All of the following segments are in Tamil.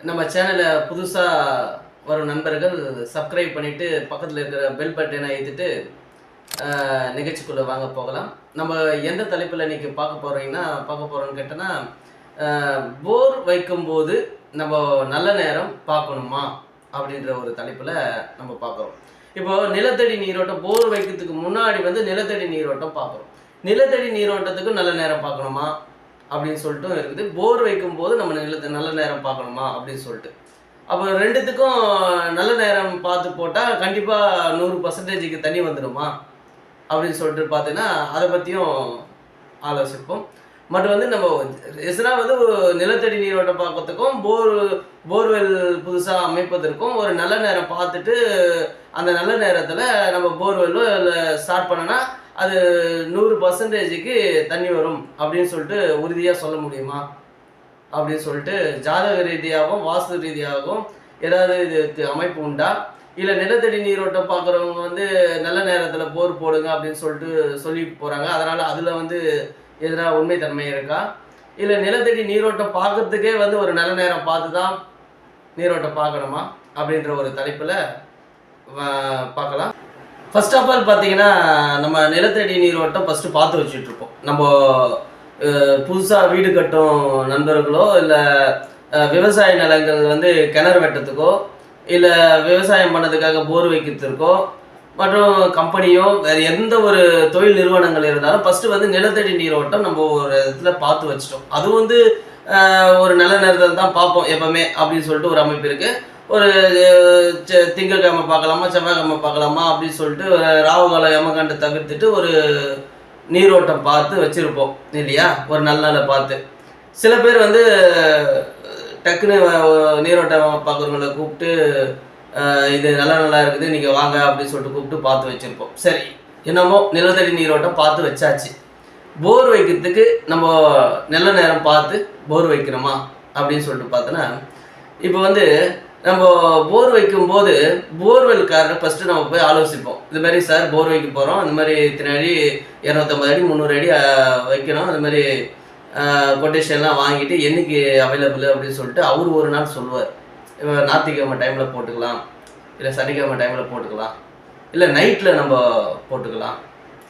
நம்ம சேனலை புதுசாக வரும் நண்பர்கள் சப்ஸ்கிரைப் பண்ணிவிட்டு பக்கத்தில் இருக்கிற பெல் பட்டனை எழுதிட்டு நிகழ்ச்சிக்குள்ளே வாங்க போகலாம். நம்ம எந்த தலைப்பில் இன்றைக்கி பார்க்க போகிறோன்னு கேட்டோன்னா, போர் வைக்கும்போது நம்ம நல்ல நேரம் பார்க்கணுமா அப்படின்ற ஒரு தலைப்பில் நம்ம பார்க்குறோம். இப்போது நிலத்தடி நீரோட்டம் போர் வைக்கிறதுக்கு முன்னாடி நிலத்தடி நீரோட்டம் பார்க்குறோம். நிலத்தடி நீரோட்டத்துக்கு நல்ல நேரம் பார்க்கணுமா அப்படின்னு சொல்லிட்டு இருக்குது. போர் வைக்கும்போது நம்ம நல்ல நேரம் பார்க்கணுமா அப்படின்னு சொல்லிட்டு, அப்போ ரெண்டுத்துக்கும் நல்ல நேரம் பார்த்து போட்டால் கண்டிப்பாக 100% தண்ணி வந்துடுமா அப்படின்னு சொல்லிட்டு பார்த்தீங்கன்னா, அதை பற்றியும் ஆலோசிப்போம். மற்றும் நம்ம எஸ்னா நிலத்தடி நீரோட்டம் பார்க்கறதுக்கும் போர்வெல் புதுசாக அமைப்பதற்கும் ஒரு நல்ல நேரம் பார்த்துட்டு, அந்த நல்ல நேரத்தில் நம்ம போர்வெல்லோ இல்லை ஸ்டார்ட் பண்ணோன்னா அது 100%க்கு தண்ணி வரும் அப்படின்னு சொல்லிட்டு உறுதியாக சொல்ல முடியுமா அப்படின்னு சொல்லிட்டு, ஜாதக ரீதியாகவும் வாஸ்து ரீதியாகவும் ஏதாவது இதுக்கு அமைப்பு உண்டா? இல்லை நிலத்தடி நீரோட்டம் பார்க்குறவங்க நல்ல நேரத்தில் போர் போடுங்க அப்படின்னு சொல்லிட்டு சொல்லிட்டு போகிறாங்க, அதனால் அதில் எதனா உண்மைத்தன்மை இருக்கா? இல்லை நிலத்தடி நீரோட்டம் பார்க்கறதுக்கே ஒரு நல்ல நேரம் பார்த்து தான் நீரோட்டம் பார்க்கணுமா அப்படின்ற ஒரு தலைப்பில் பார்க்கலாம். ஃபர்ஸ்ட் ஆஃப் ஆல் பார்த்தீங்கன்னா, நம்ம நிலத்தடி நீரோட்டம் ஃபஸ்ட்டு பார்த்து வச்சுட்ருப்போம். நம்ம புதுசாக வீடு கட்டும் நண்பர்களோ இல்லை விவசாய நிலங்கள் கிணறு வெட்டத்துக்கோ இல்லை விவசாயம் பண்ணதுக்காக போர் வைக்கிறதுக்கோ மற்றும் கம்பெனியோ வேறு எந்த ஒரு தொழில் நிறுவனங்கள் இருந்தாலும் ஃபஸ்ட்டு நிலத்தடி நீரோட்டம் நம்ம ஒரு இடத்துல பார்த்து வச்சிட்டோம். அதுவும் ஒரு நல்ல நேரத்தில் தான் பார்ப்போம் எப்போவுமே அப்படின்னு சொல்லிட்டு ஒரு அமைப்பு இருக்குது. ஒரு திங்கட்கிழமை பார்க்கலாமா செவ்வாய்க்கிழமை பார்க்கலாமா அப்படின்னு சொல்லிட்டு ஒரு ராவுகால யமகண்டை தவிர்த்துட்டு ஒரு நீரோட்டம் பார்த்து வச்சுருப்போம் இல்லையா, ஒரு நல்ல நாளை பார்த்து. சில பேர் டக்குன்னு நீரோட்டம் பார்க்குறவங்களை கூப்பிட்டு இது நல்லா இருக்குது நீங்கள் வாங்க அப்படின்னு சொல்லிட்டு கூப்பிட்டு பார்த்து வச்சுருப்போம். சரி, என்னமோ நிலத்தடி நீரோட்டம் பார்த்து வச்சாச்சு. போர் வைக்கிறதுக்கு நம்ம நல்ல நேரம் பார்த்து போர் வைக்கிறோமா அப்படின்னு சொல்லிட்டு பார்த்தோன்னா, இப்போ நம்ம போர் வைக்கும்போது போர்வெல்காரரை ஃபஸ்ட்டு நம்ம போய் ஆலோசிப்போம். இது மாதிரி சார் போர் வைக்க போகிறோம், இந்த மாதிரி இத்தனை அடி 250 அடி 300 அடி வைக்கணும், அது மாதிரி கொட்டேஷன்லாம் வாங்கிட்டு என்றைக்கு அவைலபிள் அப்படின்னு சொல்லிட்டு அவர் ஒரு நாள் சொல்லுவார். இப்போ ஞாயிற்றுக்கிழமை டைமில் போட்டுக்கலாம், இல்லை சனிக்கிழமை டைமில் போட்டுக்கலாம், இல்லை நைட்டில் நம்ம போட்டுக்கலாம்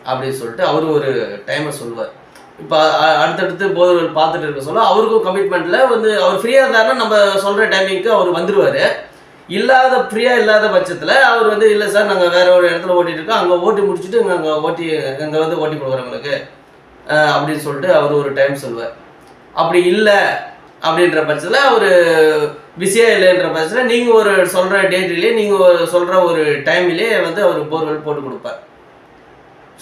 அப்படின்னு சொல்லிட்டு அவர் ஒரு டைமை சொல்லுவார். இப்போ அடுத்தடுத்து போர்வெல் பார்த்துட்டு இருக்க சொல்ல அவருக்கும் கமிட்மெண்ட்டில் அவர் ஃப்ரீயாக இருந்தாருன்னா நம்ம சொல்கிற டைமிங்க்கு அவர் வந்துடுவார். ஃப்ரீயாக இல்லாத பட்சத்தில் அவர் இல்லை சார் நாங்கள் வேறு ஒரு இடத்துல ஓட்டிகிட்டு இருக்கோம், அங்கே ஓட்டி முடிச்சுட்டு அங்கே ஓட்டி கொடுக்குறவங்களுக்கு அப்படின்னு சொல்லிட்டு அவர் ஒரு டைம் சொல்லுவார். அப்படி இல்லை அப்படின்ற பட்சத்தில் அவர் பிஸியாக இல்லைன்ற பட்சத்தில் நீங்கள் ஒரு சொல்கிற டேட்லேயே நீங்கள் சொல்கிற ஒரு டைம்லேயே அவர் போர்வெல் போட்டு கொடுப்பார்.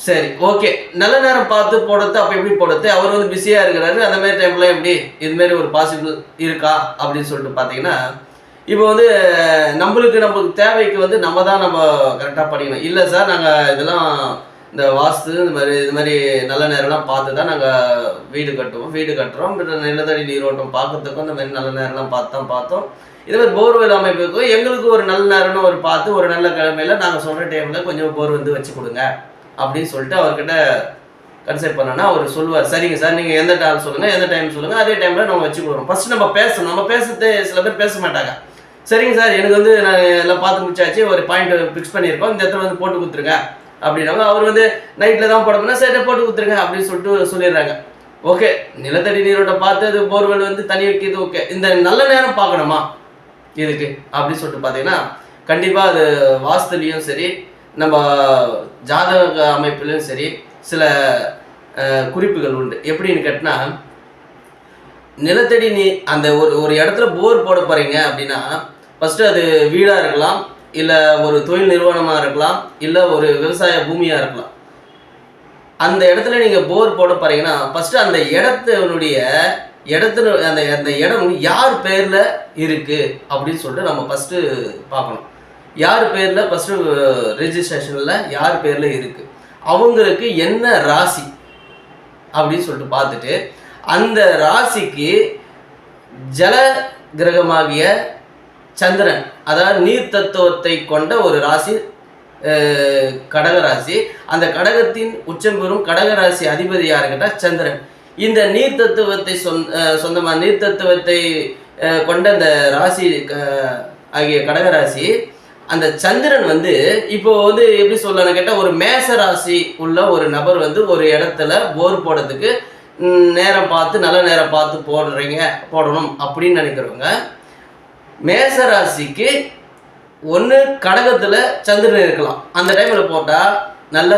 சரி, ஓகே, நல்ல நேரம் பார்த்து போடுறது. அப்போ எப்படி போடுறது? அவர் பிஸியாக இருக்கிறாரு, அந்த மாதிரி டைம்லாம் எப்படி இதுமாரி ஒரு பாசிபிள் இருக்கா அப்படின்னு சொல்லிட்டு பார்த்தீங்கன்னா, இப்போ நம்மளுக்கு தேவைக்கு நம்ம கரெக்டாக படிக்கணும். இல்லை சார் நாங்கள் இதெல்லாம் இந்த வாஸ்து இது மாதிரி நல்ல நேரம்லாம் பார்த்து தான் நாங்கள் வீடு கட்டுறோம். நிலத்தடி நீரோட்டம் பார்க்கறதுக்கும் இந்த மாதிரி நல்ல நேரம்லாம் பார்த்து தான் பார்த்தோம். இது மாதிரி போர்வெல் அமைப்புக்கும் எங்களுக்கு ஒரு நல்ல நேரம்னு ஒரு பார்த்து ஒரு நல்ல கிழமையில் நாங்கள் சொல்கிற டைமில் கொஞ்சம் போர் வச்சு கொடுங்க அப்படின்னு சொல்லிட்டு அவர்கிட்ட கன்சல்ட் பண்ணோன்னா அவர் சொல்லுவார், சரிங்க சார் நீங்கள் எந்த டைம் சொல்லுங்கள், எந்த டைம் சொல்லுங்கள், அதே டைமில் நம்ம வச்சு கொடுக்குறோம். ஃபஸ்ட்டு நம்ம பேசணும். நம்ம பேசுறது சில பேர் பேச மாட்டாங்க. சரிங்க சார் எனக்கு நான் எல்லாம் பார்த்து முடிச்சாச்சு, ஒரு பாயிண்ட் ஃபிக்ஸ் பண்ணியிருக்கோம், இந்த இடத்துல போட்டு கொடுத்துருங்க அப்படின்னாங்க. அவர் நைட்டில் தான் போடணும்னா சரி போட்டு கொடுத்துருங்க அப்படின்னு சொல்லிட்டு சொல்லிடுறாங்க. ஓகே, நிலத்தடி நீரோட்டம் பார்த்து அது போர்வெல் தண்ணி வைக்கிறது ஓகே. இந்த நல்ல நேரம் பார்க்கணுமா இதுக்கு அப்படின்னு சொல்லிட்டு பார்த்தீங்கன்னா, கண்டிப்பாக அது வாஸ்துலேயும் சரி நம்ம ஜாதக அமைப்புலையும் சரி சில குறிப்புகள் உண்டு. எப்படின்னு கேட்டினா, நிலத்தடி அந்த ஒரு இடத்துல போர் போட போகிறீங்க அப்படின்னா ஃபஸ்ட்டு அது வீடாக இருக்கலாம், இல்லை ஒரு தொழில் நிறுவனமாக இருக்கலாம், இல்லை ஒரு விவசாய பூமியாக இருக்கலாம். அந்த இடத்துல நீங்கள் போர் போட போகிறீங்கன்னா ஃபஸ்ட்டு அந்த அந்த இடம் யார் பேரில் இருக்குது அப்படின்னு சொல்லிட்டு நம்ம ஃபஸ்ட்டு பார்க்கணும். யார் பேரில் ஃபஸ்ட்டு ரெஜிஸ்ட்ரேஷனில் யார் பேரில் இருக்குது, அவங்களுக்கு என்ன ராசி அப்படின்னு சொல்லிட்டு பார்த்துட்டு, அந்த ராசிக்கு ஜல கிரகமாகிய சந்திரன், அதாவது நீர் தத்துவத்தை கொண்ட ஒரு ராசி கடகராசி. அந்த கடகத்தின் உச்சம் பெறும் கடகராசி அதிபதி யாருக்கிட்ட சந்திரன். இந்த நீர் தத்துவத்தை சொந்தமாக நீர் தத்துவத்தை கொண்ட அந்த ராசி ஆகிய கடகராசி, அந்த சந்திரன் வந்து இப்போ வந்து எப்படி சொல்லலாம்னு கேட்டால், ஒரு மேச ராசி உள்ள ஒரு நபர் வந்து ஒரு இடத்துல போர் போடுறதுக்கு நேரம் பார்த்து, நல்ல நேரம் பார்த்து போடணும் அப்படின்னு நினைக்கிறவங்க, மேச ராசிக்கு ஒன்று கடகத்தில் சந்திரன் இருக்கலாம். அந்த டைமில் போட்டால் நல்ல